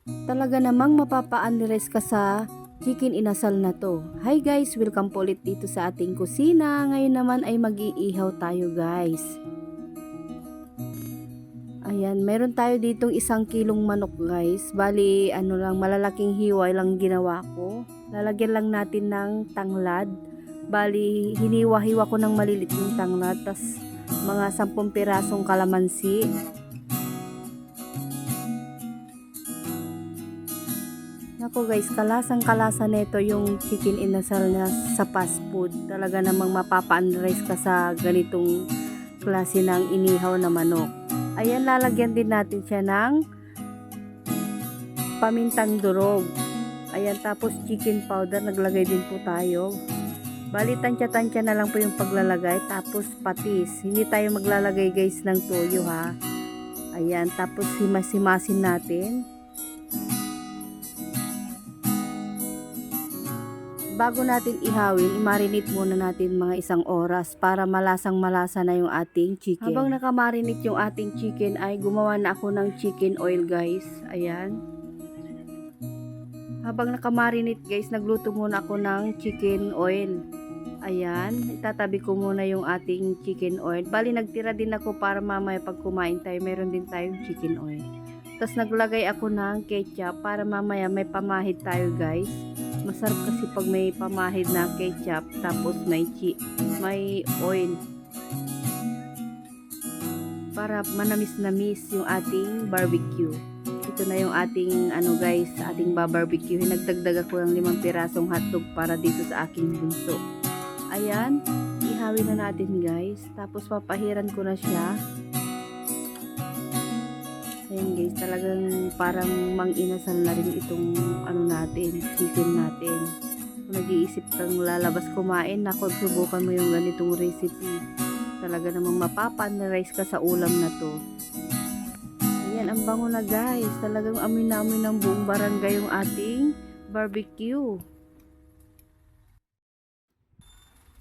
Talaga namang mapapa-unrest ka sa chicken inasal na to. Hi guys, welcome po ulit dito sa ating kusina. Ngayon naman ay mag-iihaw tayo guys. Ayan, meron tayo ditong 1 kilong manok guys. Bali, malalaking hiwa lang ginawa ko. Lalagyan lang natin ng tanglad. Bali, hiniwa-hiwa ko ng malilit yung tanglad. Tas mga 10 pirasong kalamansi. Nako guys, kalasang-kalasa nito yung chicken inasal na sa fast food. Talaga namang mapapa-unrice ka sa ganitong klase ng inihaw na manok. Ayan, lalagyan din natin siya ng pamintang durog. Ayan, tapos chicken powder, naglagay din po tayo. Bali, tansya-tansya na lang po yung paglalagay. Tapos patis. Hindi tayo maglalagay guys ng toyo ha. Ayan, tapos himas-himasin natin. Bago natin ihawin, i-marinate muna natin mga 1 oras para malasang malasa na yung ating chicken. Habang nakamarinate yung ating chicken ay gumawa na ako ng chicken oil guys. Ayan. Habang nakamarinate guys, nagluto muna ako ng chicken oil. Ayan, itatabi ko muna yung ating chicken oil. Bali, nagtira din ako para mamaya pag kumain tayo, meron din tayong chicken oil. Tapos naglagay ako ng ketchup para mamaya may pamahid tayo guys. Masarap kasi pag may pamahid na ketchup tapos may oil. Para manamis-namis yung ating barbecue. Ito na yung ating guys, ating barbecue. Nagdagdag ako ng 5 pirasong hotdog para dito sa aking bunso. Ayan, ihawin na natin guys. Tapos papahiran ko na siya. Ayan guys, talagang parang mang-inasal na rin itong chicken natin. Kung nag-iisip kang lalabas kumain, naku, subukan mo yung ganitong recipe. Talaga namang mapapa-rice ka sa ulam na to. Ayan, ang bango na guys. Talagang amoy na amoy ng buong barangay yung ating barbecue.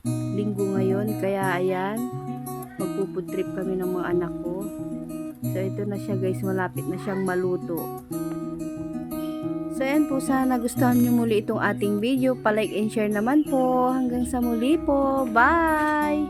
Linggo ngayon, kaya ayan, magpo-food trip kami ng mga anak ko. So ito na siya guys, malapit na siyang maluto. So ayan po, sana nagustuhan nyo muli itong ating video. Pa-like and share naman po. Hanggang sa muli po. Bye!